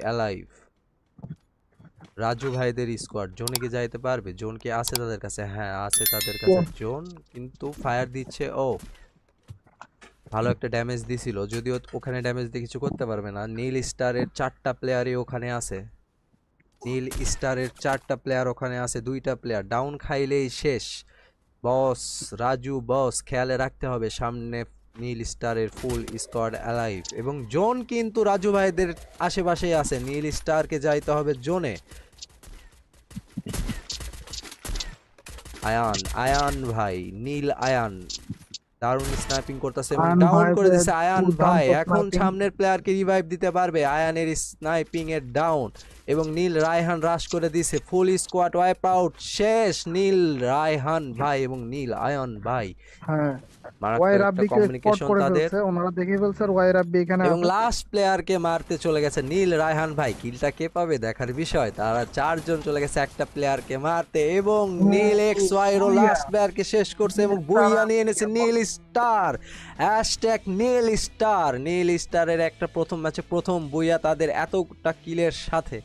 Alive. Raju ভাইদের squad জোনে কি যাইতে পারবে? জোন কি আছে তাদের কাছে? হ্যাঁ আছে তাদের কাছে জোন, কিন্তু ফায়ার দিচ্ছে। ও ভালো একটা ড্যামেজ দিছিল, যদিও ওখানে ড্যামেজ দিয়ে কিছু করতে পারবে না। নীল স্টারের 4টা প্লেয়ারই ওখানে আছে। নীল স্টারের 4টা প্লেয়ার ওখানে আছে, 2টা প্লেয়ার ডাউন খাইলেই শেষ। বস রাজু বস, খেয়ালে রাখতে হবে সামনে নীল স্টারের ফুল স্কোয়াড অ্যালাইভ, এবং জোন কিন্তু রাজু ভাইদের আশেপাশেই আছে। নীল স্টারকে যাইতে হবে জোনে। আয়ান আয়ান ভাই, নীল আয়ান দারুণ স্নাইপিং করতেছে এবং আয়ন ডাউন ভাই করে যে দিছে। আয়ান ভাই দুর্দান্ত এখন স্নাইপিং। সামনের প্লেয়ারকে রিভাইভ দিতে পারবে। আয়ানের স্নাইপিং এর ডাউন, এবং নীল রায়হান রাশ করে দিছে। ফুল স্কোয়াড ওয়াইপ আউট, শেষ। নীল রায়হান ভাই এবং নীল আয়ান ভাই, হ্যাঁ, ওয়াই মারাত্মক একটা রাব্বিকে স্পট কমিউনিকেশন করে তাদের। ফেলছে, ওনারা দেখে ফেলছে আর ওয়াই রাব্বি এখানে এবং আছে। লাস্ট প্লেয়ারকে মারতে চলে গেছে নীল রায়হান ভাই। কিলটা কে পাবে দেখার বিষয়। তারা 4জন চলে গেছে একটা প্লেয়ারকে মারতে, এবং নীল এক্স ওয়াইরও বুইয়া, লাস্ট প্লেয়ারকে শেষ করছে এবং স্টার বুইয়া আর নিয়ে এনেছে বুইয়া, নীল স্টার। হ্যাশট্যাগ নীল স্টার। নীল স্টারের একটা প্রথম ম্যাচে প্রথম বুইয়া তাদের এতটা কিলের সাথে।